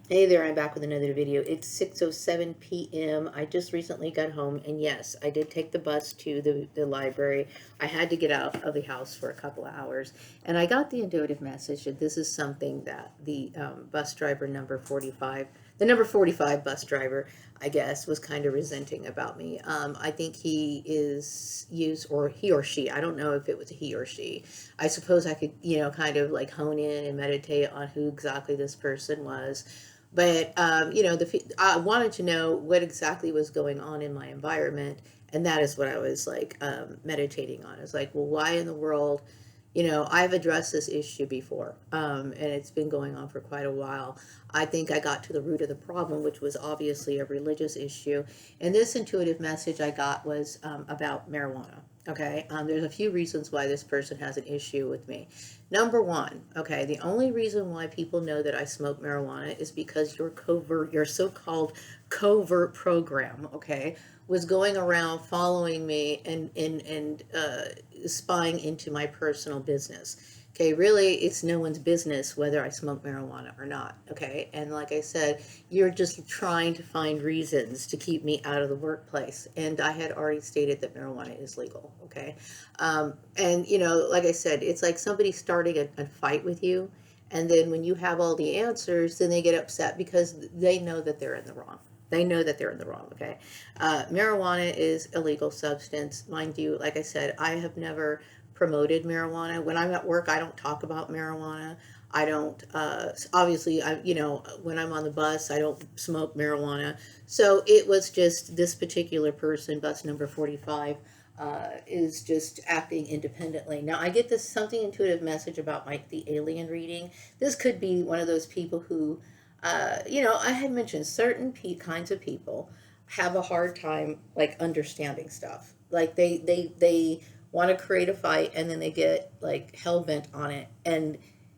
Hey there, I'm back with another video. It's 6:07 p.m. I just recently got home, and yes, I did take the bus to the library. I had to get out of the house for a couple of hours, and I got the intuitive message that this is something that the bus driver number 45, the number 45 bus driver, I guess, was kind of resenting about me. I think he is used, or he or she, I don't know if it was a he or she. I suppose I could, kind of like hone in and meditate on who exactly this person was, but I wanted to know what exactly was going on in my environment, and that is what I was like meditating on. It's like, well, why in the world? I've addressed this issue before, and it's been going on for quite a while. I think I got to the root of the problem, which was obviously a religious issue. And this intuitive message I got was about marijuana. Okay, there's a few reasons why this person has an issue with me. Number one, okay, the only reason why people know that I smoke marijuana is because your so-called covert program, okay, was going around following me and spying into my personal business. Okay, really, it's no one's business whether I smoke marijuana or not. Okay, and like I said, you're just trying to find reasons to keep me out of the workplace. And I had already stated that marijuana is legal. Okay, and like I said, it's like somebody starting a fight with you, and then when you have all the answers, then they get upset because they know that they're in the wrong. They know that they're in the wrong. Okay, marijuana is a legal substance, mind you. Like I said, I have never promoted marijuana. When I'm at work, I don't talk about marijuana. I don't, obviously, when I'm on the bus, I don't smoke marijuana. So it was just this particular person, bus number 45, is just acting independently. Now, I get this something intuitive message about the alien reading. This could be one of those people who, I had mentioned certain kinds of people have a hard time like understanding stuff. Like they want to create a fight, and then they get like hell bent on it, and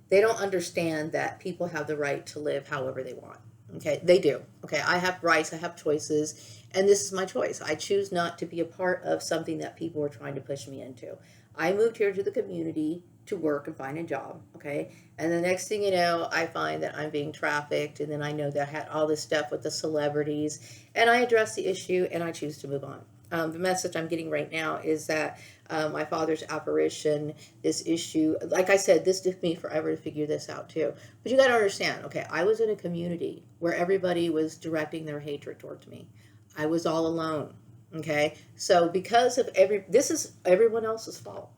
they don't understand that people have the right to live however they want. Okay, they do. Okay, I have rights, I have choices, and this is my choice. I choose not to be a part of something that people are trying to push me into. I moved here to the community to work and find a job. Okay, and the next thing you know, I find that I'm being trafficked, and then I know that I had all this stuff with the celebrities, and I address the issue, and I choose to move on. The message I'm getting right now is that my father's apparition, this issue, like I said, this took me forever to figure this out too. But you got to understand, okay, I was in a community where everybody was directing their hatred towards me. I was all alone. Okay, so because of this is everyone else's fault.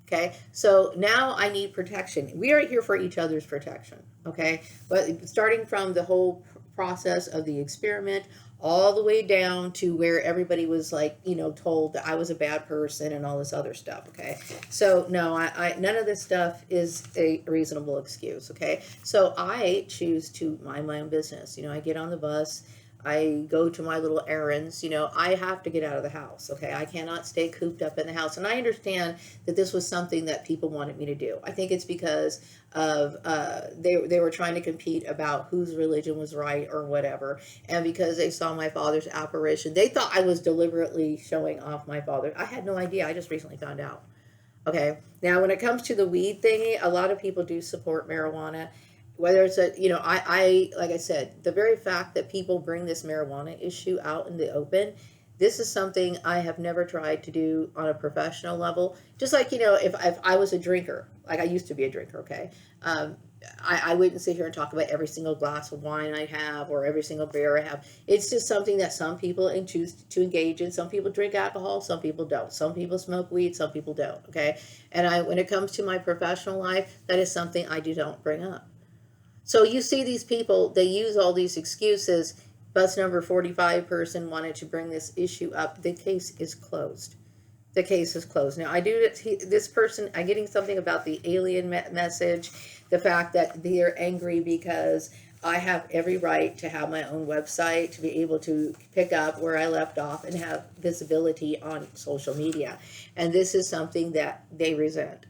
Okay, so now I need protection. We are here for each other's protection. Okay, but starting from the whole process of the experiment all the way down to where everybody was like, told that I was a bad person and all this other stuff. Okay, so no, I none of this stuff is a reasonable excuse. Okay, so I choose to mind my own business. I get on the bus, I go to my little errands. I have to get out of the house. Okay, I cannot stay cooped up in the house. And I understand that this was something that people wanted me to do. I think it's because of they were trying to compete about whose religion was right or whatever, and because they saw my father's apparition, they thought I was deliberately showing off my father. I had no idea. I just recently found out. Okay. Now, when it comes to the weed thingy, a lot of people do support marijuana. Whether it's like I said, the very fact that people bring this marijuana issue out in the open, this is something I have never tried to do on a professional level. Just like, if I was a drinker, like I used to be a drinker, okay? Um, I wouldn't sit here and talk about every single glass of wine I have or every single beer I have. It's just something that some people choose to engage in. Some people drink alcohol, some people don't. Some people smoke weed, some people don't. Okay, and when it comes to my professional life, that is something I do don't bring up. So you see these people, they use all these excuses. Bus number 45 person wanted to bring this issue up. The case is closed. The case is closed. Now, I do this person, I'm getting something about the alien message, the fact that they're angry because I have every right to have my own website, to be able to pick up where I left off and have visibility on social media. And this is something that they resent.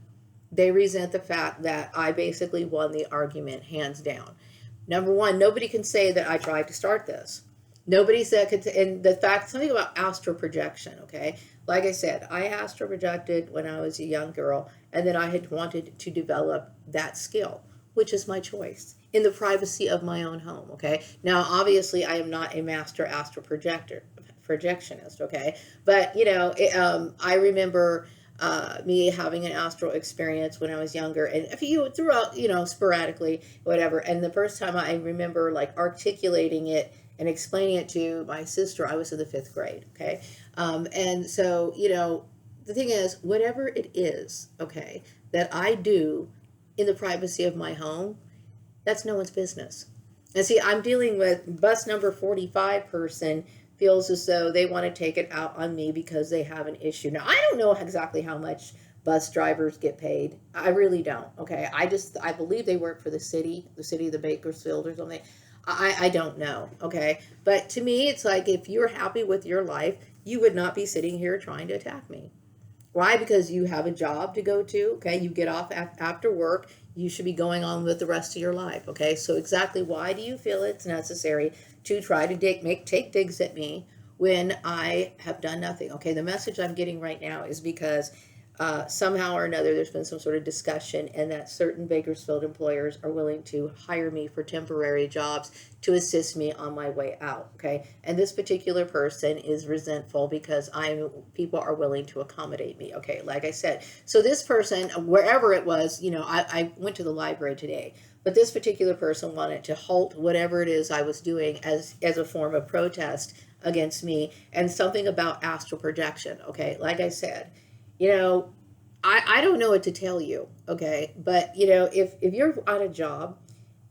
They resent the fact that I basically won the argument hands down. Number one, nobody can say that I tried to start this. Nobody said, and the fact, something about astral projection, okay? Like I said, I astral projected when I was a young girl, and then I had wanted to develop that skill, which is my choice. in the privacy of my own home. Okay. Now, obviously, I am not a master astral projectionist. Okay. But, I remember me having an astral experience when I was younger, and a few throughout, sporadically, whatever. And the first time I remember like articulating it and explaining it to my sister, I was in the fifth grade. Okay. And so, the thing is, whatever it is, okay, that I do in the privacy of my home, that's no one's business. And see, I'm dealing with bus number 45 person feels as though they want to take it out on me because they have an issue. Now, I don't know exactly how much bus drivers get paid. I really don't. Okay. I believe they work for the city of the Bakersfield or something. I don't know. Okay. But to me, it's like, if you're happy with your life, you would not be sitting here trying to attack me. Why? Because you have a job to go to. Okay. You get off after work. You should be going on with the rest of your life. Okay. So exactly why do you feel it's necessary to try to take digs at me when I have done nothing? Okay. The message I'm getting right now is because somehow or another there's been some sort of discussion, and that certain Bakersfield employers are willing to hire me for temporary jobs to assist me on my way out. Okay. And this particular person is resentful because people are willing to accommodate me. Okay. Like I said, so this person, wherever it was, I went to the library today, but this particular person wanted to halt whatever it is I was doing as a form of protest against me, and something about astral projection. Okay. Like I said, I don't know what to tell you. Okay. But if you're on a job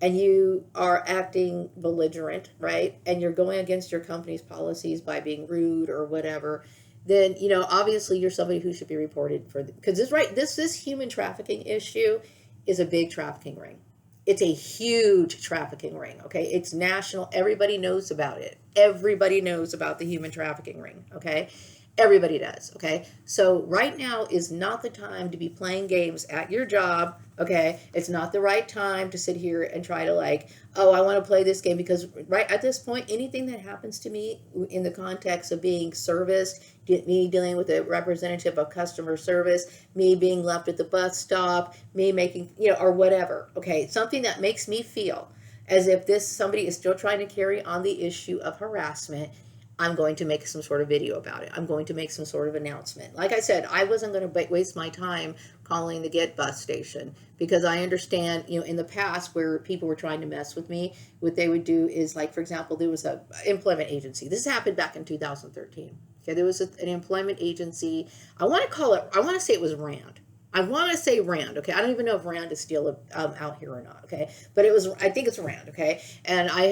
and you are acting belligerent, right, and you're going against your company's policies by being rude or whatever, then obviously you're somebody who should be reported for, because this human trafficking issue is a big trafficking ring. It's a huge trafficking ring. Okay. It's national. Everybody knows about it. Everybody knows about the human trafficking ring. Okay. Everybody does. Okay. So right now is not the time to be playing games at your job. Okay. It's not the right time to sit here and try to oh, I want to play this game, because right at this point, anything that happens to me in the context of being serviced, me dealing with a representative of customer service, me being left at the bus stop, me making, or whatever. Okay. Something that makes me feel as if somebody is still trying to carry on the issue of harassment, I'm going to make some sort of video about it. I'm going to make some sort of announcement. Like I said, I wasn't going to waste my time calling the Get bus station, because I understand, in the past where people were trying to mess with me, what they would do is, like, for example, there was an employment agency. This happened back in 2013. Okay, there was an employment agency. I want to say it was Rand. I want to say Rand, okay? I don't even know if Rand is still out here or not, okay? But I think it's Rand, okay? And I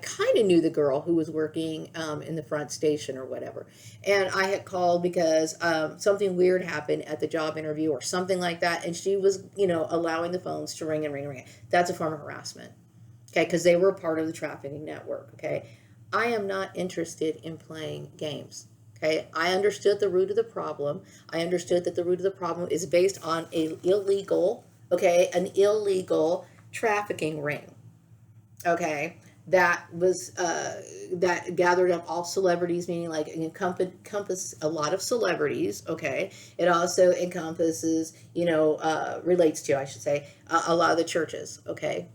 kind of knew the girl who was working in the front station or whatever. And I had called because something weird happened at the job interview or something like that. And she was, allowing the phones to ring and ring and ring. That's a form of harassment, okay? Because they were part of the trafficking network, okay? I am not interested in playing games. Okay, I understood the root of the problem. I understood that the root of the problem is based on an illegal trafficking ring. Okay, that was that gathered up all celebrities, meaning like encompass a lot of celebrities. Okay, it also encompasses, relates to, I should say, a lot of the churches. Okay,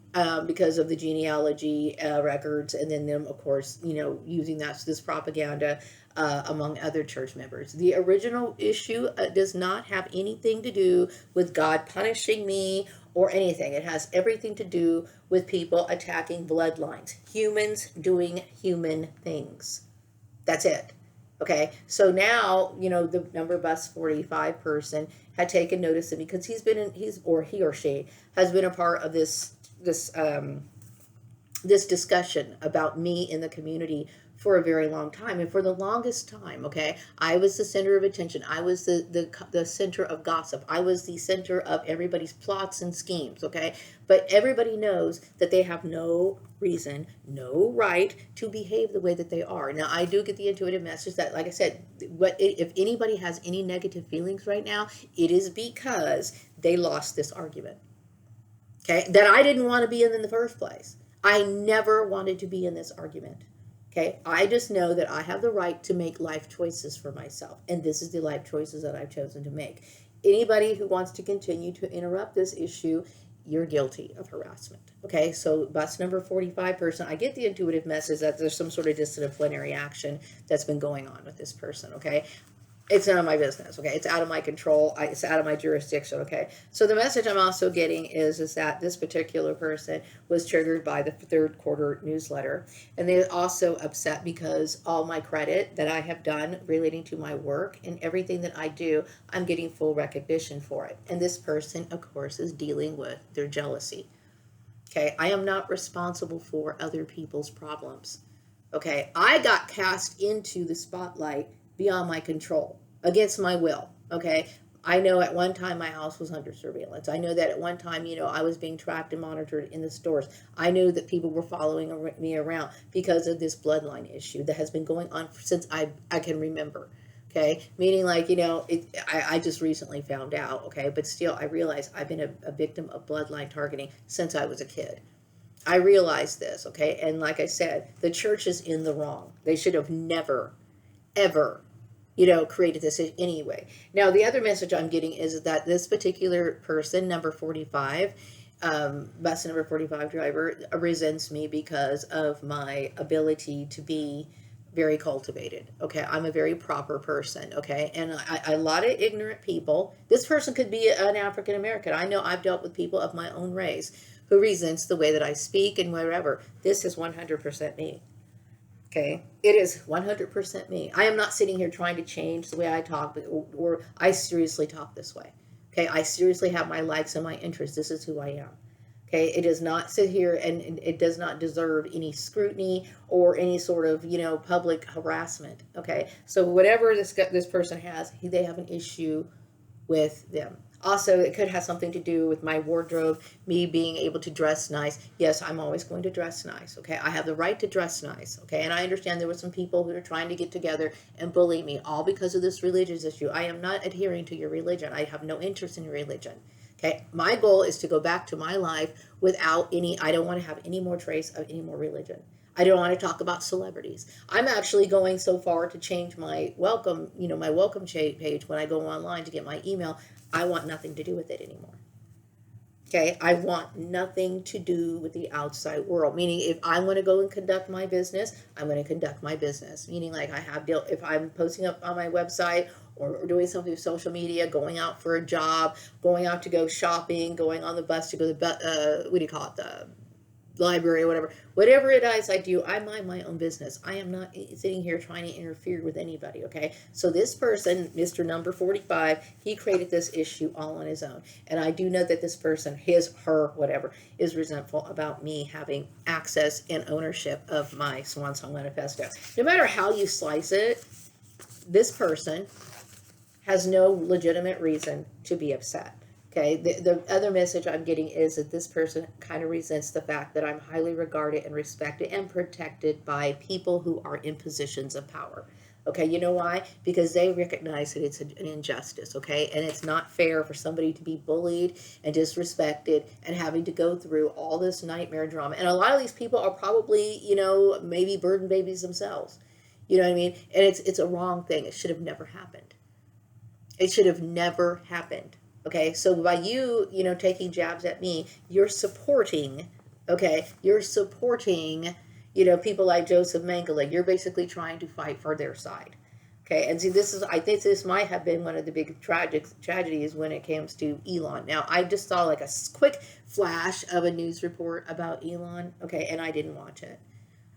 because of the genealogy records, and then them, of course, using this propaganda among other church members. The original issue does not have anything to do with God punishing me or anything. It has everything to do with people attacking bloodlines, humans doing human things. That's it. Okay, so now, the number bus 45 person had taken notice of me, because he or she has been a part of this discussion about me in the community for a very long time. And for the longest time, okay, I was the center of attention. I was the center of gossip. I was the center of everybody's plots and schemes, okay? But everybody knows that they have no reason, no right to behave the way that they are. Now, I do get the intuitive message that, like I said, if anybody has any negative feelings right now, it is because they lost this argument, okay, that I didn't want to be in the first place. I never wanted to be in this argument. Okay, I just know that I have the right to make life choices for myself, and this is the life choices that I've chosen to make. Anybody who wants to continue to interrupt this issue, you're guilty of harassment. Okay, so bus number 45 person, I get the intuitive message that there's some sort of disciplinary action that's been going on with this person. Okay, it's none of my business. Okay, it's out of my control. It's out of my jurisdiction. Okay, so the message I'm also getting is that this particular person was triggered by the third quarter newsletter, and they're also upset because all my credit that I have done relating to my work and everything that I do, I'm getting full recognition for it. And this person, of course, is dealing with their jealousy. Okay, I am not responsible for other people's problems. Okay, I got cast into the spotlight beyond my control, against my will. Okay, I know at one time my house was under surveillance. I know that at one time, I was being tracked and monitored in the stores. I knew that people were following me around because of this bloodline issue that has been going on since I can remember. Okay, meaning like, I just recently found out. Okay, but still, I realize I've been a victim of bloodline targeting since I was a kid. I realize this. Okay, and like I said, the church is in the wrong. They should have never, ever, created this anyway. Now, the other message I'm getting is that this particular person, number 45, bus number 45 driver, resents me because of my ability to be very cultivated. Okay, I'm a very proper person. Okay, and a lot of ignorant people. This person could be an African American. I know I've dealt with people of my own race who resents the way that I speak and wherever. This is 100% me. Okay, it is 100% me. I am not sitting here trying to change the way I talk, or I seriously talk this way. Okay, I seriously have my likes and my interests. This is who I am. Okay, it does not sit here and it does not deserve any scrutiny or any sort of, public harassment. Okay, so whatever this person has, they have an issue with them. Also, it could have something to do with my wardrobe, me being able to dress nice. Yes, I'm always going to dress nice, okay? I have the right to dress nice, okay? And I understand there were some people who are trying to get together and bully me, all because of this religious issue. I am not adhering to your religion. I have no interest in your religion, okay? My goal is to go back to my life without I don't want to have any more trace of any more religion. I don't want to talk about celebrities. I'm actually going so far to change my welcome, my welcome page when I go online to get my email. I want nothing to do with it anymore. Okay, I want nothing to do with the outside world. Meaning, if I want to go and conduct my business, I'm going to conduct my business. Meaning, like if I'm posting up on my website or doing something with social media, going out for a job, going out to go shopping, going on the bus to go to the library or whatever it is I do, I mind my own business. I am not sitting here trying to interfere with anybody. Okay, so this person, Mr. Number 45, he created this issue all on his own, and I do know that this person, her, whatever, is resentful about me having access and ownership of my Swan Song Manifesto. No matter how you slice it, this person has no legitimate reason to be upset. Okay, the other message I'm getting is that this person kind of resents the fact that I'm highly regarded and respected and protected by people who are in positions of power. Okay, you know why? Because they recognize that it's an injustice, okay? And it's not fair for somebody to be bullied and disrespected and having to go through all this nightmare drama. And a lot of these people are probably, maybe burden babies themselves. You know what I mean? And it's a wrong thing. It should have never happened. It should have never happened. Okay, so by you, taking jabs at me, you're supporting, people like Joseph Mengele. You're basically trying to fight for their side. Okay, and see, I think this might have been one of the big tragedies when it comes to Elon. Now, I just saw like a quick flash of a news report about Elon, okay, and I didn't watch it.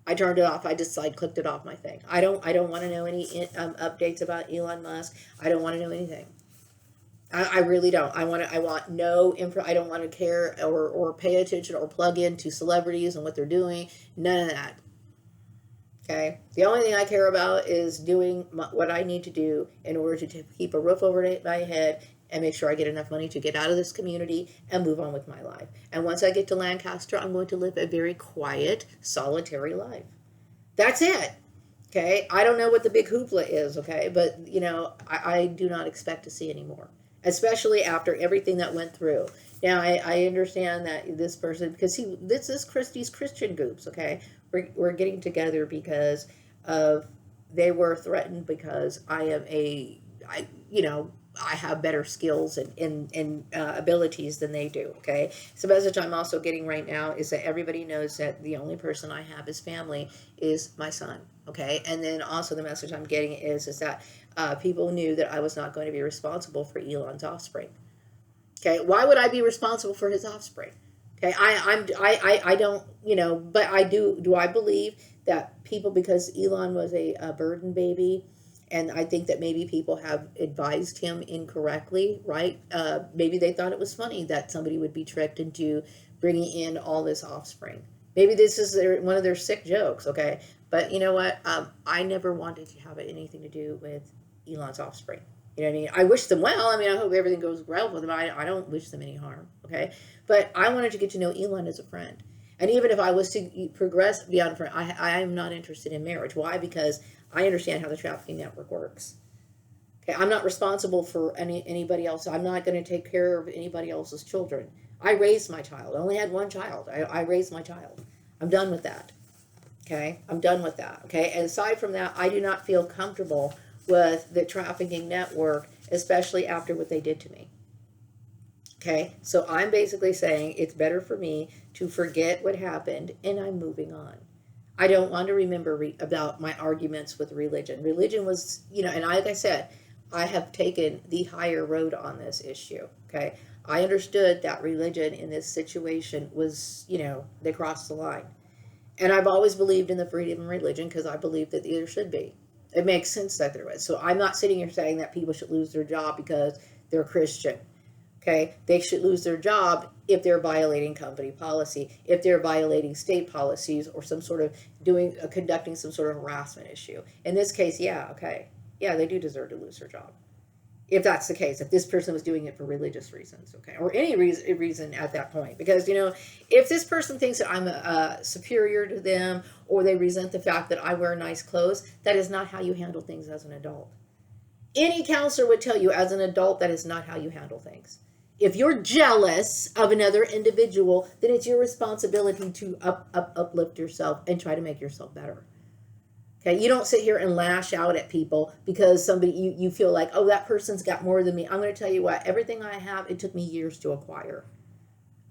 I turned it off. I just clicked it off my thing. I don't want to know any updates about Elon Musk. I don't want to know anything. I really don't. I want no info. I don't want to care or pay attention or plug into celebrities and what they're doing. None of that. Okay. The only thing I care about is doing what I need to do in order to keep a roof over my head and make sure I get enough money to get out of this community and move on with my life. And once I get to Lancaster, I'm going to live a very quiet, solitary life. That's it. Okay. I don't know what the big hoopla is. Okay. But, I do not expect to see any more, especially after everything that went through. Now, I understand that this person, because this is these Christian groups, okay? We're getting together because they were threatened because I am I have better skills and abilities than they do. Okay, so the message I'm also getting right now is that everybody knows that the only person I have as family is my son. Okay, and then also the message I'm getting is that people knew that I was not going to be responsible for Elon's offspring. Okay, why would I be responsible for his offspring? Okay, I don't, but I do. Do I believe that people, because Elon was a burden baby, and I think that maybe people have advised him incorrectly, right? Maybe they thought it was funny that somebody would be tricked into bringing in all this offspring. Maybe this is one of their sick jokes, okay? But you know what? I never wanted to have anything to do with Elon's offspring. You know what I mean? I wish them well. I mean, I hope everything goes well with them. I don't wish them any harm, okay? But I wanted to get to know Elon as a friend. And even if I was to progress beyond friend, I am not interested in marriage. Why? Because I understand how the trafficking network works. Okay, I'm not responsible for anybody else. I'm not going to take care of anybody else's children. I raised my child. I only had one child. I raised my child. I'm done with that. Okay, I'm done with that. Okay, and aside from that, I do not feel comfortable with the trafficking network, especially after what they did to me. Okay, so I'm basically saying it's better for me to forget what happened and I'm moving on. I don't want to remember about my arguments with religion. Religion was, and like I said, I have taken the higher road on this issue. Okay, I understood that religion in this situation was, they crossed the line. And I've always believed in the freedom of religion because I believe that there should be. It makes sense that there is. So I'm not sitting here saying that people should lose their job because they're Christian. Okay? They should lose their job if they're violating company policy, if they're violating state policies or some sort of conducting some sort of harassment issue. In this case, yeah, okay. Yeah, they do deserve to lose their job. If that's the case, if this person was doing it for religious reasons, okay, or any reason at that point, because if this person thinks that I'm superior to them, or they resent the fact that I wear nice clothes, that is not how you handle things as an adult. Any counselor would tell you, as an adult, that is not how you handle things. If you're jealous of another individual, then it's your responsibility to uplift yourself and try to make yourself better. Okay, you don't sit here and lash out at people because you feel like, oh, that person's got more than me. I'm going to tell you what, everything I have, it took me years to acquire.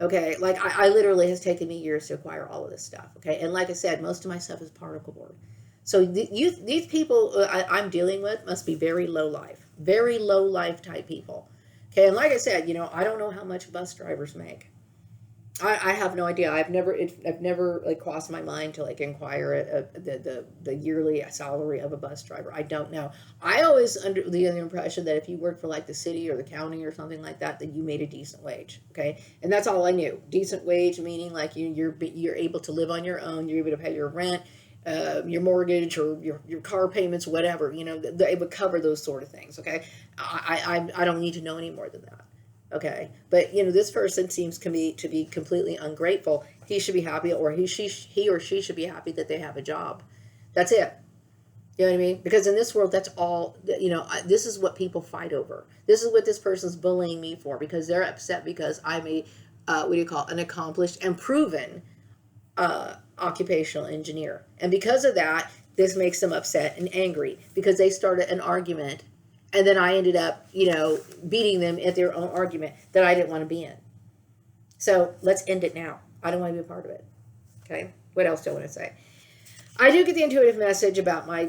Okay, like I literally has taken me years to acquire all of this stuff. Okay, and like I said, most of my stuff is particle board. So these people I'm dealing with must be very low life type people. Okay, and like I said, I don't know how much bus drivers make. I have no idea. I've never like crossed my mind to like inquire the yearly salary of a bus driver. I don't know. I always under the impression that if you work for like the city or the county or something like that, then you made a decent wage. Okay, and that's all I knew. Decent wage meaning like you're able to live on your own. You're able to pay your rent, your mortgage, or your car payments, whatever. They would cover those sort of things. Okay, I don't need to know any more than that. Okay, but this person seems to be completely ungrateful. He should be happy, or he or she should be happy that they have a job. That's it. You know what I mean? Because in this world, that's all. This is what people fight over. This is what this person's bullying me for, because they're upset because I'm an accomplished and proven occupational engineer, and because of that, this makes them upset and angry because they started an argument. And then I ended up, beating them at their own argument that I didn't want to be in. So let's end it now. I don't want to be a part of it. Okay. What else do I want to say? I do get the intuitive message about my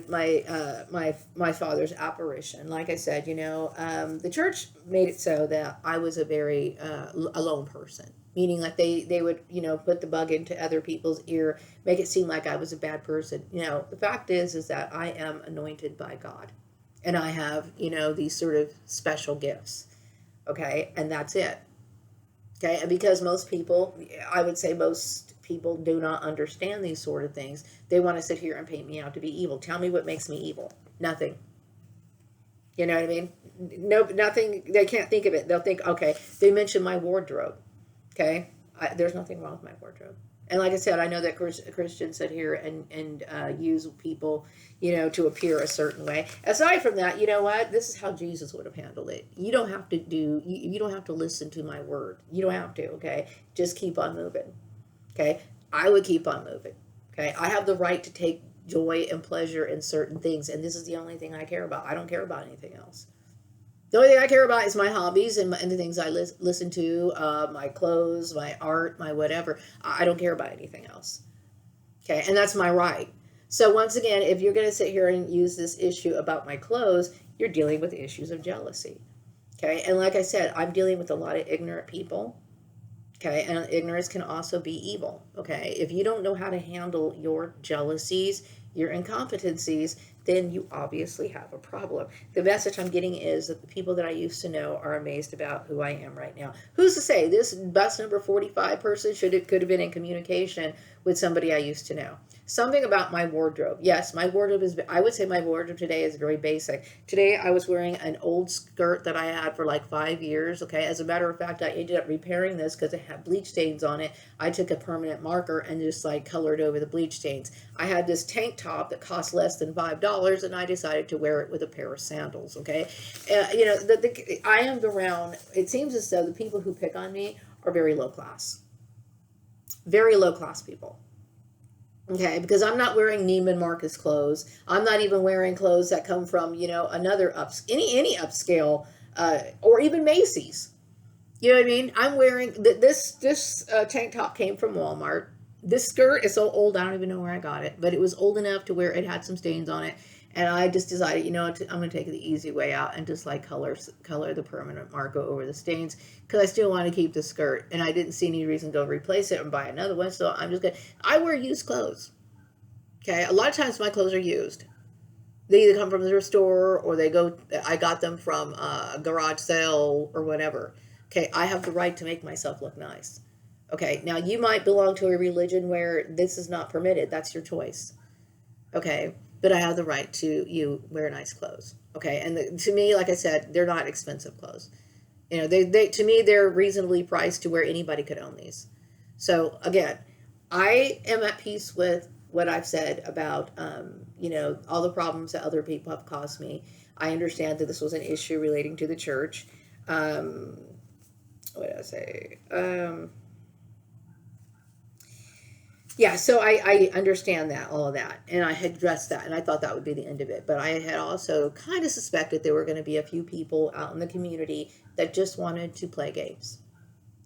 father's apparition. Like I said, the church made it so that I was a very alone person. Meaning like they would, put the bug into other people's ear, make it seem like I was a bad person. The fact is that I am anointed by God. And I have, these sort of special gifts. Okay. And that's it. Okay. And because most people do not understand these sort of things, they want to sit here and paint me out to be evil. Tell me what makes me evil. Nothing. You know what I mean? No, nothing. They can't think of it. They'll think, okay, they mentioned my wardrobe. Okay. There's nothing wrong with my wardrobe. And like I said, I know that Christians sit here and use people, to appear a certain way. Aside from that, you know what? This is how Jesus would have handled it. You don't have to you don't have to listen to my word. You don't have to, okay? Just keep on moving, okay? I would keep on moving, okay? I have the right to take joy and pleasure in certain things, and this is the only thing I care about. I don't care about anything else. The only thing I care about is my hobbies and the things I listen to, my clothes, my art, my whatever. I don't care about anything else. Okay, and that's my right. So once again, if you're going to sit here and use this issue about my clothes, you're dealing with issues of jealousy. Okay, and like I said, I'm dealing with a lot of ignorant people. Okay, and ignorance can also be evil. Okay, if you don't know how to handle your jealousies, your incompetencies, then you obviously have a problem. The message I'm getting is that the people that I used to know are amazed about who I am right now. Who's to say this bus number 45 person could have been in communication with somebody I used to know? Something about my wardrobe. Yes, my wardrobe is, I would say my wardrobe today is very basic. Today I was wearing an old skirt that I had for like 5 years. Okay, as a matter of fact, I ended up repairing this because it had bleach stains on it. I took a permanent marker and just like colored over the bleach stains. I had this tank top that cost less than $5, and I decided to wear it with a pair of sandals. Okay, I am around. It seems as though the people who pick on me are very low class people. Okay, because I'm not wearing Neiman Marcus clothes. I'm not even wearing clothes that come from, another any upscale, or even Macy's. You know what I mean? I'm wearing this tank top came from Walmart. This skirt is so old I don't even know where I got it, but it was old enough to where it had some stains on it, and I just decided, I'm going to take the easy way out and just like color the permanent marker over the stains because I still want to keep the skirt, and I didn't see any reason to go replace it and buy another one. So I'm just gonna. I wear used clothes. Okay, a lot of times my clothes are used. They either come from the store or they go. I got them from a garage sale or whatever. Okay, I have the right to make myself look nice. Okay, now you might belong to a religion where this is not permitted. That's your choice. Okay, but I have the right to you wear nice clothes. Okay, and to me, like I said, they're not expensive clothes. They to me they're reasonably priced to where anybody could own these. So again, I am at peace with what I've said about all the problems that other people have caused me. I understand that this was an issue relating to the church. Um, what did I say? Yeah, so I understand that, all of that, and I had addressed that, and I thought that would be the end of it. But I had also kind of suspected there were going to be a few people out in the community that just wanted to play games.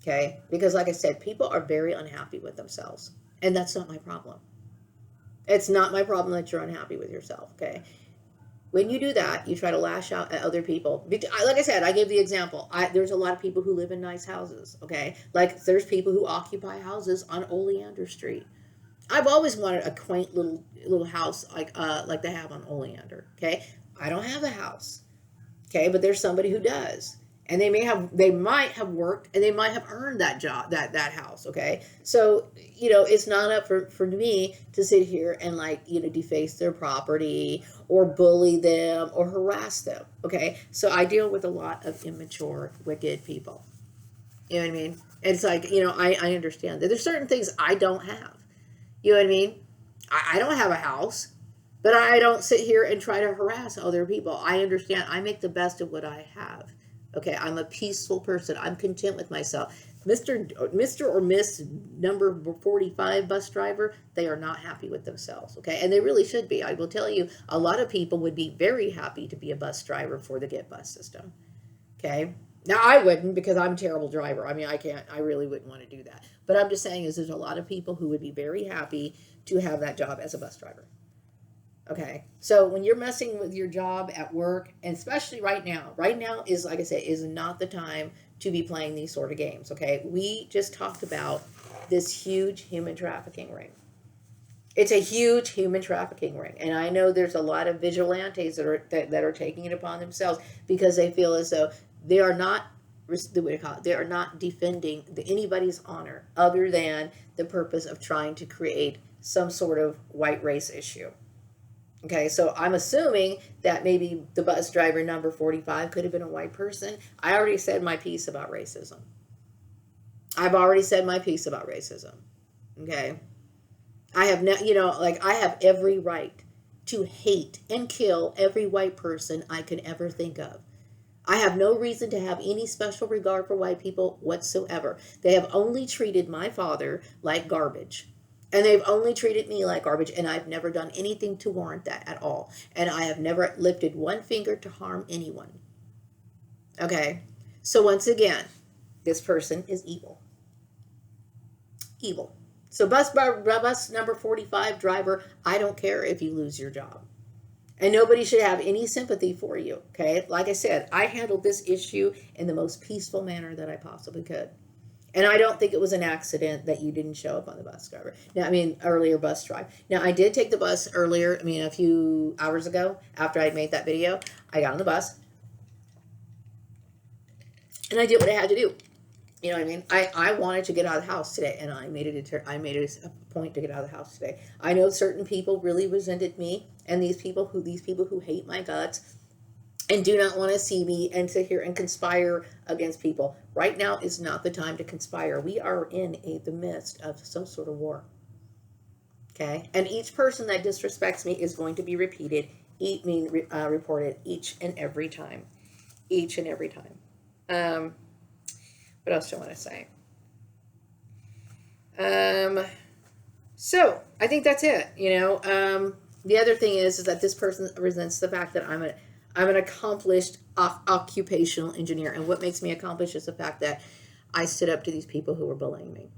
Okay, because like I said, people are very unhappy with themselves, and that's not my problem. It's not my problem that you're unhappy with yourself. Okay, when you do that, you try to lash out at other people. Like I said, I gave the example. There's a lot of people who live in nice houses. Okay, like there's people who occupy houses on Oleander Street. I've always wanted a quaint little house like they have on Oleander. Okay, I don't have a house. Okay, but there's somebody who does, and they might have worked and they might have earned that job, that house. Okay, so it's not up for me to sit here and like deface their property or bully them or harass them. Okay, so I deal with a lot of immature, wicked people. You know what I mean? It's like I understand that there's certain things I don't have. You know what I mean? I don't have a house, but I don't sit here and try to harass other people. I understand. I make the best of what I have. Okay, I'm a peaceful person. I'm content with myself. Mr. or Miss number 45 bus driver, they are not happy with themselves. Okay, and they really should be. I will tell you, a lot of people would be very happy to be a bus driver for the Get Bus system. Okay. Now I wouldn't because I'm a terrible driver. I mean, I really wouldn't want to do that. But I'm just saying is there's a lot of people who would be very happy to have that job as a bus driver. Okay. So when you're messing with your job at work, and especially right now is, like I said, is not the time to be playing these sort of games. Okay. We just talked about this huge human trafficking ring. It's a huge human trafficking ring, and I know there's a lot of vigilantes that are taking it upon themselves because they feel as though they are not they are not defending anybody's honor other than the purpose of trying to create some sort of white race issue. Okay, so I'm assuming that maybe the bus driver number 45 could have been a white person. I already said my piece about racism. I've already said my piece about racism. Okay. I have no, like I have every right to hate and kill every white person I can ever think of. I have no reason to have any special regard for white people whatsoever. They have only treated my father like garbage. And they've only treated me like garbage, and I've never done anything to warrant that at all. And I have never lifted one finger to harm anyone. Okay. So once again, this person is evil. Evil. So bus number 45 driver, I don't care if you lose your job. And nobody should have any sympathy for you. Okay. Like I said, I handled this issue in the most peaceful manner that I possibly could. And I don't think it was an accident that you didn't show up on the bus driver. Now, I mean, earlier bus drive. Now, I did take the bus earlier, I mean, a few hours ago after I'd made that video. I got on the bus and I did what I had to do. You know what I mean? I wanted to get out of the house today, and I made it a point to get out of the house today. I know certain people really resented me, and these people who hate my guts and do not want to see me and sit here and conspire against people. Right now is not the time to conspire. We are in the midst of some sort of war. Okay, and each person that disrespects me is going to be reported each and every time, each and every time. What else do I want to say? So I think that's it. The other thing is that this person resents the fact that I'm an accomplished occupational engineer, and what makes me accomplished is the fact that I stood up to these people who were bullying me.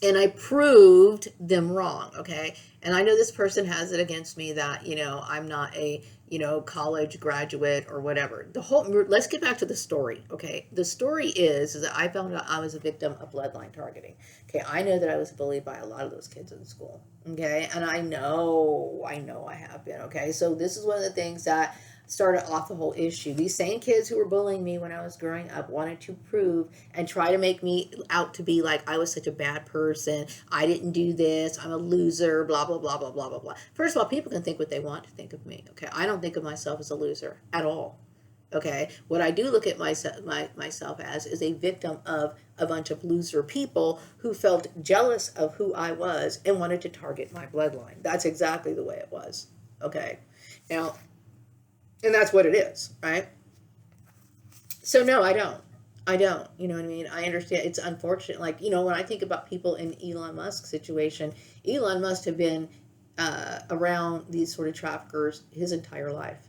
And I proved them wrong, okay? And I know this person has it against me that, I'm not a, college graduate or whatever. Let's get back to the story, okay? The story is that I found out I was a victim of bloodline targeting. Okay, I know that I was bullied by a lot of those kids in school, okay? And I know I have been, okay? So this is one of the things that started off the whole issue. These same kids who were bullying me when I was growing up wanted to prove and try to make me out to be like I was such a bad person. I didn't do this. I'm a loser, blah, blah, blah, blah, blah, blah, blah. First of all, people can think what they want to think of me, okay? I don't think of myself as a loser at all, okay? What I do look at myself as is a victim of a bunch of loser people who felt jealous of who I was and wanted to target my bloodline. That's exactly the way it was, okay? Now, and that's what it is, right? So no, I don't. You know what I mean? I understand it's unfortunate. Like, when I think about people in Elon Musk's situation, Elon must have been around these sort of traffickers his entire life.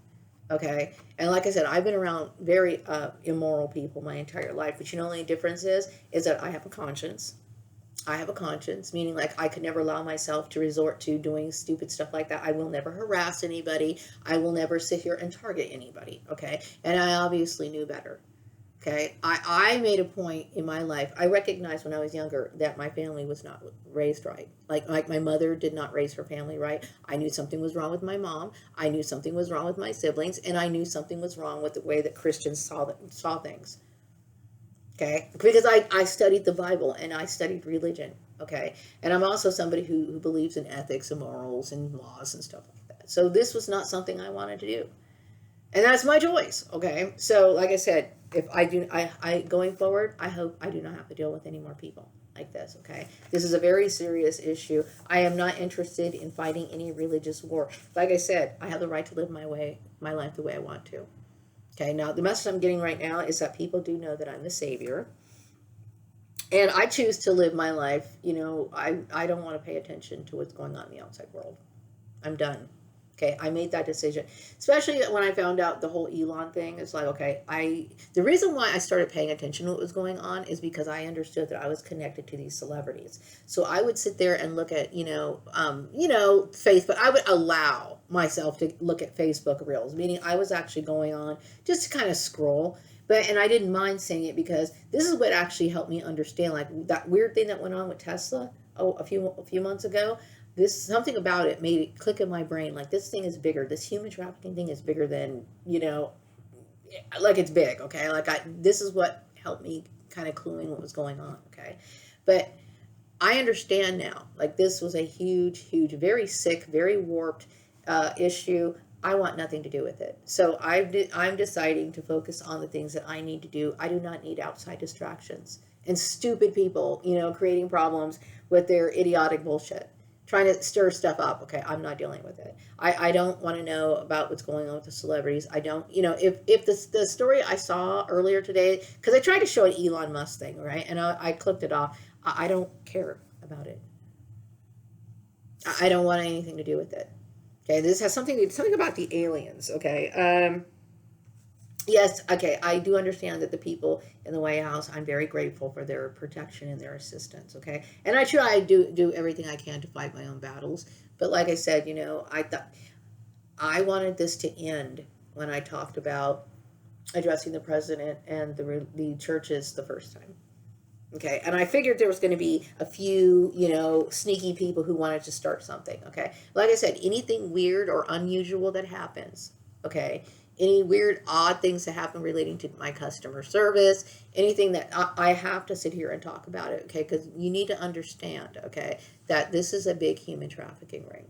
Okay. And like I said, I've been around very immoral people my entire life. But the only difference is that I have a conscience. I have a conscience, meaning like I could never allow myself to resort to doing stupid stuff like that. I will never harass anybody. I will never sit here and target anybody. Okay. And I obviously knew better. Okay. I made a point in my life. I recognized when I was younger that my family was not raised right. Like my mother did not raise her family right. I knew something was wrong with my mom. I knew something was wrong with my siblings. And I knew something was wrong with the way that Christians saw things. Okay, because I studied the Bible and I studied religion. Okay, and I'm also somebody who believes in ethics and morals and laws and stuff like that. So this was not something I wanted to do, and that's my choice. Okay, so like I said, if I going forward, I hope I do not have to deal with any more people like this. Okay, this is a very serious issue. I am not interested in fighting any religious war. Like I said, I have the right to live my life the way I want to. Okay, now the message I'm getting right now is that people do know that I'm the savior. And I choose to live my life, I don't want to pay attention to what's going on in the outside world. I'm done. Okay, I made that decision. Especially when I found out the whole Elon thing. It's like, okay, the reason why I started paying attention to what was going on is because I understood that I was connected to these celebrities. So I would sit there and look at, Facebook. I would allow myself to look at Facebook Reels, meaning I was actually going on just to kind of scroll. And I didn't mind saying it because this is what actually helped me understand, like that weird thing that went on with Tesla a few months ago. Something about it made it click in my brain. Like, this thing is bigger. This human trafficking thing is bigger than, like it's big. Okay. This is what helped me kind of cluing what was going on. Okay. But I understand now, like this was a huge, very sick, very warped issue. I want nothing to do with it. So I'm deciding to focus on the things that I need to do. I do not need outside distractions and stupid people, creating problems with their idiotic bullshit, trying to stir stuff up. Okay, I'm not dealing with it. I don't want to know about what's going on with the celebrities. I don't, if the story I saw earlier today, because I tried to show an Elon Musk thing, right? And I clicked it off. I don't care about it. I don't want anything to do with it. Okay, this has something about the aliens. Okay, Yes, okay, I do understand that the people in the White House, I'm very grateful for their protection and their assistance, okay? And I try to do everything I can to fight my own battles. But like I said, I thought I wanted this to end when I talked about addressing the president and the churches the first time. Okay, and I figured there was going to be a few, sneaky people who wanted to start something. Okay, like I said, anything weird or unusual that happens, okay, any weird, odd things that happen relating to my customer service, anything that I have to sit here and talk about it, okay, because you need to understand, okay, that this is a big human trafficking ring,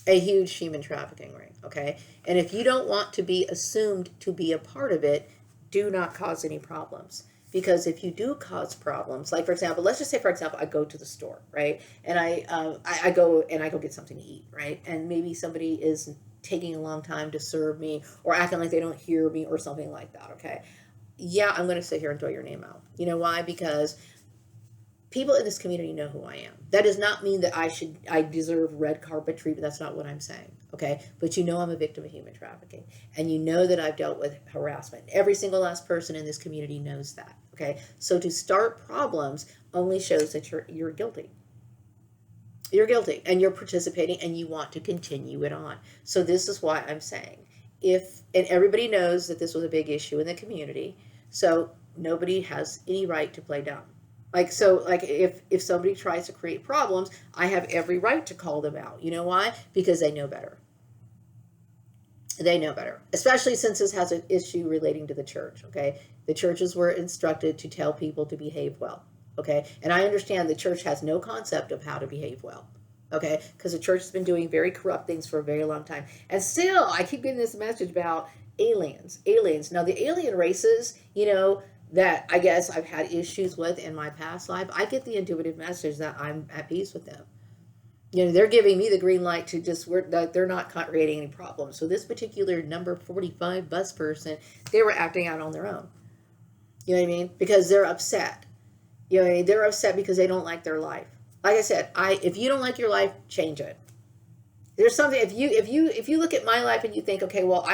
a huge human trafficking ring, okay, and if you don't want to be assumed to be a part of it, do not cause any problems. Because if you do cause problems, like for example, let's just say for example, I go to the store, right, and I go get something to eat, right, and maybe somebody is taking a long time to serve me or acting like they don't hear me or something like that, okay, yeah, I'm going to sit here and throw your name out. You know why? Because people in this community know who I am. That does not mean that I deserve red carpet treatment. That's not what I'm saying. Okay. But I'm a victim of human trafficking. And you know that I've dealt with harassment. Every single last person in this community knows that. Okay. So to start problems only shows that you're guilty. You're guilty and you're participating and you want to continue it on. So this is why I'm saying and everybody knows that this was a big issue in the community. So nobody has any right to play dumb. Like if somebody tries to create problems, I have every right to call them out. You know why? Because they know better. They know better, especially since this has an issue relating to the church. Okay, the churches were instructed to tell people to behave well. Okay, and I understand the church has no concept of how to behave well. Okay, because the church has been doing very corrupt things for a very long time, and still I keep getting this message about aliens. Aliens. Now the alien races, that I guess I've had issues with in my past life, I get the intuitive message that I'm at peace with them. They're giving me the green light to they're not creating any problems. So this particular number 45 bus person, they were acting out on their own. You know what I mean? Because they're upset. They're upset because they don't like their life. Like I said, if you don't like your life, change it. There's something, if you look at my life and you think, okay, well,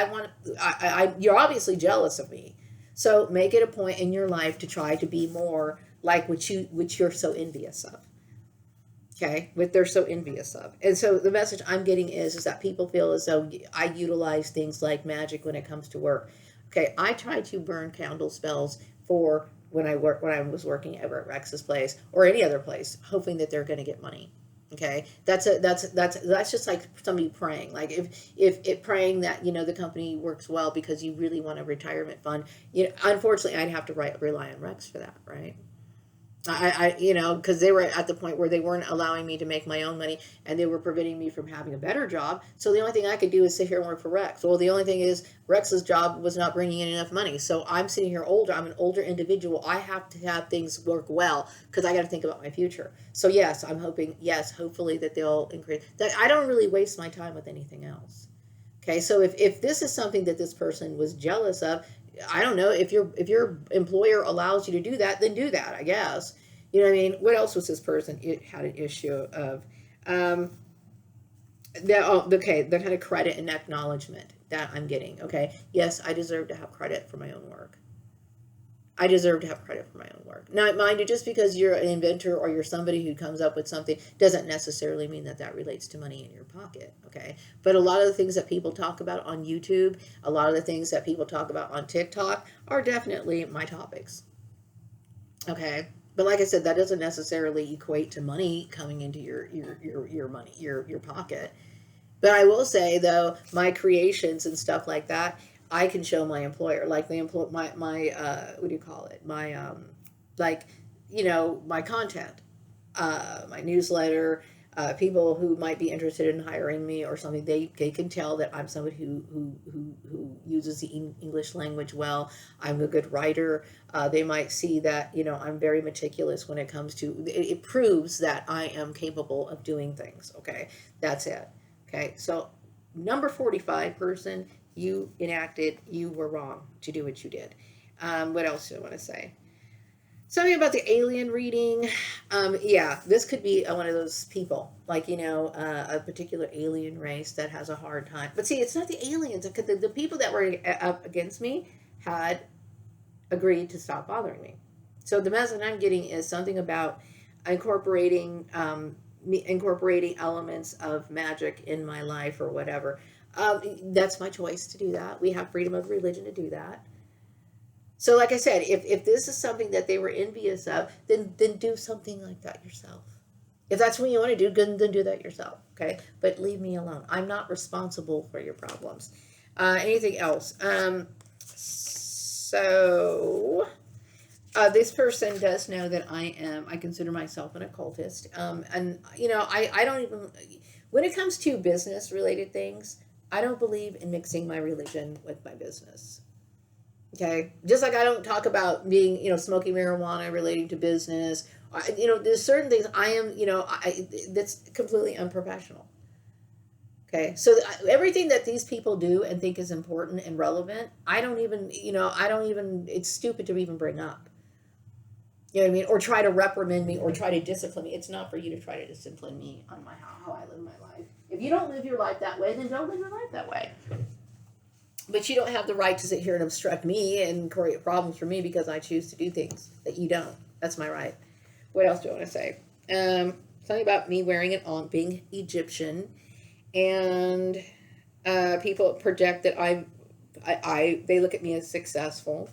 you're obviously jealous of me. So make it a point in your life to try to be more like which you're so envious of. Okay, what they're so envious of. And so the message I'm getting is that people feel as though I utilize things like magic when it comes to work. Okay, I try to burn candle spells for when I was working ever at Rex's place or any other place, hoping that they're going to get money. Okay, that's just like somebody praying. Like if it praying that the company works well because you really want a retirement fund. Unfortunately, I'd have to rely on Rex for that, right? Because they were at the point where they weren't allowing me to make my own money and they were preventing me from having a better job. So the only thing I could do is sit here and work for Rex. Well, the only thing is Rex's job was not bringing in enough money. So I'm sitting here older. I'm an older individual. I have to have things work well because I got to think about my future. So yes, I'm hoping, hopefully that they'll increase that. I don't really waste my time with anything else. Okay. So if this is something that this person was jealous of, I don't know, if your employer allows you to do that, then do that, I guess. You know what I mean? What else was this person? It had an issue of that had a credit and acknowledgement that I'm getting. Okay, yes, I deserve to have credit for my own work. I deserve to have credit for my own work. Now, mind you, just because you're an inventor or you're somebody who comes up with something doesn't necessarily mean that relates to money in your pocket, okay? But a lot of the things that people talk about on YouTube, a lot of the things that people talk about on TikTok are definitely my topics, okay? But like I said, that doesn't necessarily equate to money coming into your money, your pocket. But I will say though, my creations and stuff like that, I can show my employer, like my what do you call it? My like my content, my newsletter. People who might be interested in hiring me or something, they can tell that I'm somebody who uses the English language well. I'm a good writer. They might see that I'm very meticulous when it comes to it proves that I am capable of doing things. Okay, that's it. Okay, so number 45 person, you were wrong to do what you did. What else do I want to say? Something about the alien reading. Yeah, this could be one of those people, like, a particular alien race that has a hard time. But see, it's not the aliens. The people that were up against me, had agreed to stop bothering me. So the message I'm getting is something about incorporating incorporating elements of magic in my life or whatever. That's my choice to do that. We have freedom of religion to do that. So, like I said, if this is something that they were envious of, then do something like that yourself. If that's what you want to do, then do that yourself. Okay, but leave me alone. I'm not responsible for your problems. Anything else? So this person does know that I consider myself an occultist. And, I don't even, when it comes to business related things, I don't believe in mixing my religion with my business. Okay. Just like I don't talk about being, smoking marijuana relating to business. There's certain things that's completely unprofessional. Okay, so everything that these people do and think is important and relevant, it's stupid to even bring up. You know what I mean? Or try to reprimand me or try to discipline me. It's not for you to try to discipline me on how I live my life. If you don't live your life that way, then don't live your life that way. But you don't have the right to sit here and obstruct me and create problems for me because I choose to do things that you don't. That's my right. What else do I want to say? Something about me wearing it on, being Egyptian, and people project that they look at me as successful.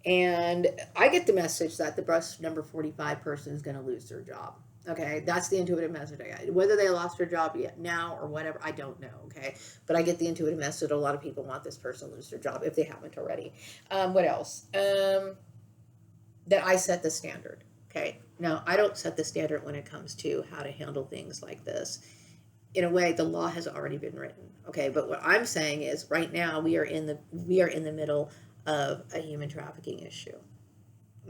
And I get the message that the bus number 45 person is going to lose their job. Okay, that's the intuitive message I got. Whether they lost their job yet now or whatever, I don't know. Okay, but I get the intuitive message that a lot of people want this person to lose their job if they haven't already. What else? That I set the standard. Okay, now I don't set the standard when it comes to how to handle things like this. In a way, the law has already been written. Okay, but what I'm saying is, right now we are in the middle of a human trafficking issue.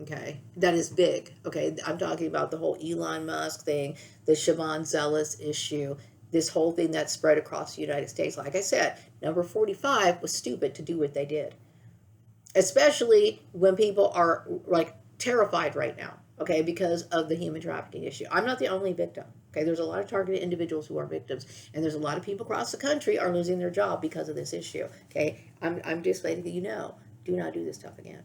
Okay, that is big. Okay, I'm talking about the whole Elon Musk thing, the Siobhan Zealous issue, this whole thing that spread across the United States. Like I said, number 45 was stupid to do what they did, especially when people are like terrified right now. Okay, because of the human trafficking issue. I'm not the only victim. Okay, there's a lot of targeted individuals who are victims, and there's a lot of people across the country are losing their job because of this issue. Okay, I'm just letting you know, do not do this stuff again.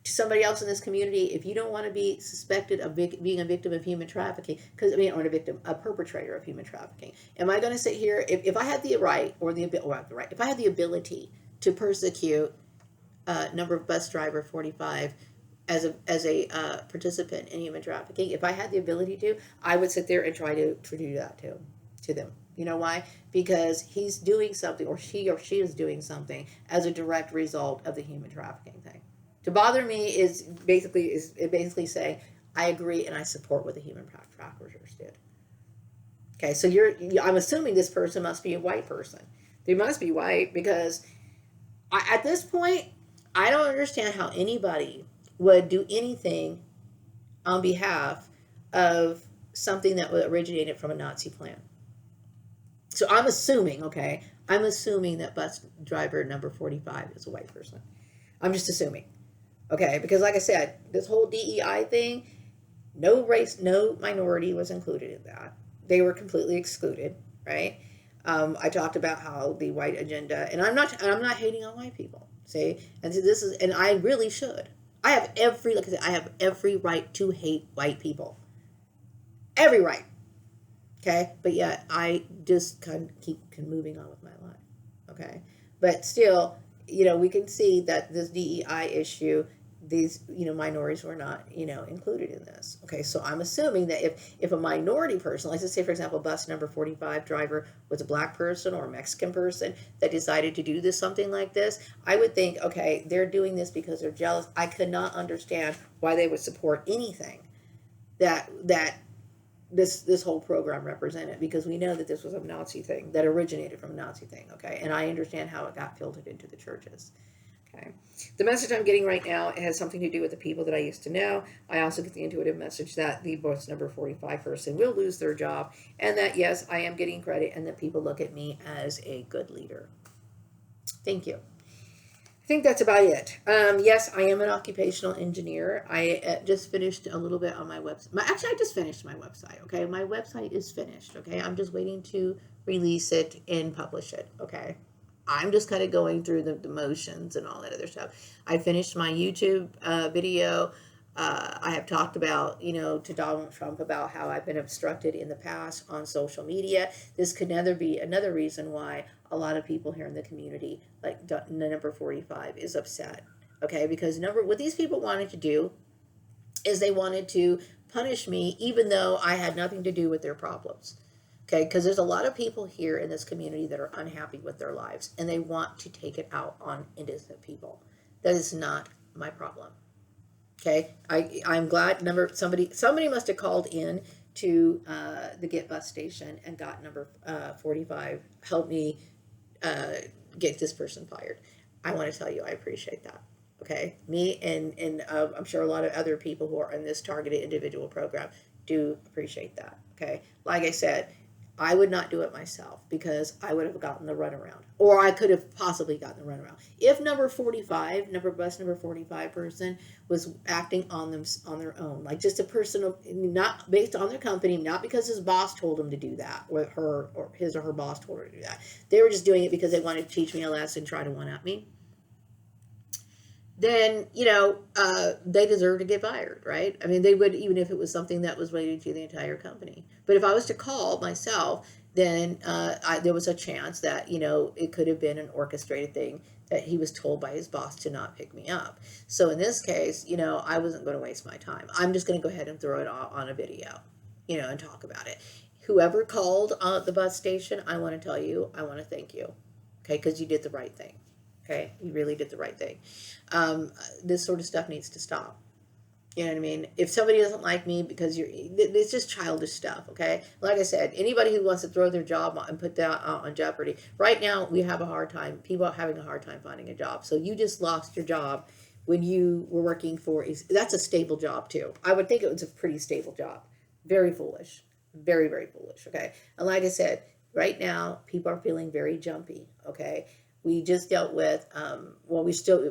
To somebody else in this community, if you don't want to be suspected of being a victim of human trafficking, or a perpetrator of human trafficking, am I going to sit here, if I had the right, if I had the ability to persecute number of bus driver 45 as a participant in human trafficking, if I had the ability to, I would sit there and try to do that to them. You know why? Because he's doing something, or she is doing something as a direct result of the human trafficking thing. To bother me is basically saying I agree and I support what the human traffickers did. Okay, so I'm assuming this person must be a white person. They must be white because at this point, I don't understand how anybody would do anything on behalf of something that originated from a Nazi plan. So I'm assuming that bus driver number 45 is a white person. I'm just assuming. Okay, because like I said, this whole DEI thing, no race, no minority was included in that. They were completely excluded, right? I talked about how the white agenda, and I'm not hating on white people. See, and I really should. I have every right to hate white people. Every right. Okay, but yet I just keep moving on with my life. Okay, but still, we can see that this DEI issue, these minorities were not included in this. Okay, so I'm assuming that if a minority person, like let's say for example bus number 45 driver was a black person or a Mexican person that decided to do something like this, I would think, okay, they're doing this because they're jealous. I could not understand why they would support anything that this whole program represented, because we know that this was a Nazi thing that originated from a Nazi thing. Okay, and I understand how it got filtered into the churches. Okay. The message I'm getting right now has something to do with the people that I used to know. I also get the intuitive message that the bus number 45 person will lose their job, and that, yes, I am getting credit, and that people look at me as a good leader. Thank you. I think that's about it. Yes, I am an occupational engineer. I just finished a little bit on my website. Actually, I just finished my website. Okay, my website is finished. Okay, I'm just waiting to release it and publish it. Okay. I'm just kind of going through the motions and all that other stuff. I finished my YouTube video. I have talked about, to Donald Trump about how I've been obstructed in the past on social media. This could never be another reason why a lot of people here in the community, like the number 45, is upset. Okay, because what these people wanted to do is they wanted to punish me even though I had nothing to do with their problems. Okay, because there's a lot of people here in this community that are unhappy with their lives and they want to take it out on innocent people. That is not my problem. Okay, I'm glad somebody must have called in to the Get Bus station and got number 45. Help me get this person fired. I want to tell you, I appreciate that. Okay, me and I'm sure a lot of other people who are in this targeted individual program do appreciate that. Okay, like I said, I would not do it myself because I would have gotten the runaround, or I could have possibly gotten the runaround if bus number 45 person was acting on their own, like just a person, not based on their company, not because his boss told him to do that, or his or her boss told her to do that. They were just doing it because they wanted to teach me a lesson, try to one-up me. Then they deserve to get fired, right? I mean, they would, even if it was something that was related to the entire company. But if I was to call myself, then there was a chance that it could have been an orchestrated thing that he was told by his boss to not pick me up. So in this case, I wasn't going to waste my time. I'm just going to go ahead and throw it on a video, and talk about it. Whoever called the bus station, I want to tell you, I want to thank you, okay, because you did the right thing. Okay, you really did the right thing. This sort of stuff needs to stop. You know what I mean? If somebody doesn't like me because it's just childish stuff. Okay, like I said, anybody who wants to throw their job and put that on jeopardy. Right now, we have a hard time. People are having a hard time finding a job. So you just lost your job when you were working for. That's a stable job too. I would think it was a pretty stable job. Very foolish. Very, very foolish. Okay, and like I said, right now people are feeling very jumpy. Okay. We just dealt with, we're still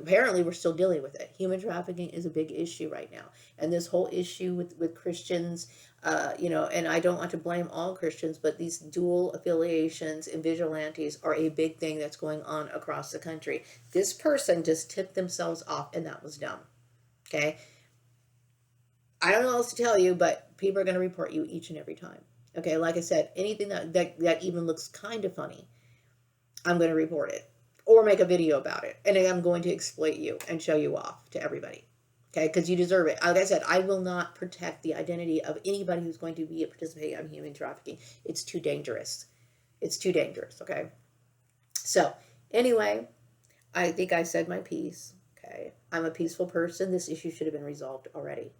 dealing with it. Human trafficking is a big issue right now. And this whole issue with Christians, and I don't want to blame all Christians, but these dual affiliations and vigilantes are a big thing that's going on across the country. This person just tipped themselves off, and that was dumb. Okay? I don't know what else to tell you, but people are going to report you each and every time. Okay? Like I said, anything that even looks kind of funny, I'm going to report it or make a video about it. And I'm going to exploit you and show you off to everybody. Okay, because you deserve it. Like I said, I will not protect the identity of anybody who's going to be participating in human trafficking. It's too dangerous. It's too dangerous, okay? So, anyway, I think I said my piece, okay? I'm a peaceful person. This issue should have been resolved already.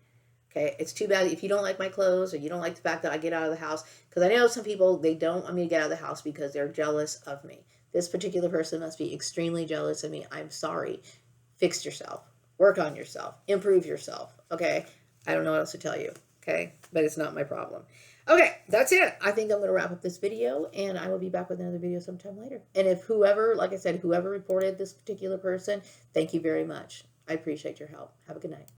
Okay, it's too bad if you don't like my clothes or you don't like the fact that I get out of the house, because I know some people, they don't want me to get out of the house because they're jealous of me. This particular person must be extremely jealous of me. I'm sorry. Fix yourself. Work on yourself. Improve yourself. Okay? I don't know what else to tell you. Okay? But it's not my problem. Okay, that's it. I think I'm going to wrap up this video, and I will be back with another video sometime later. And if whoever, like I said, whoever reported this particular person, thank you very much. I appreciate your help. Have a good night.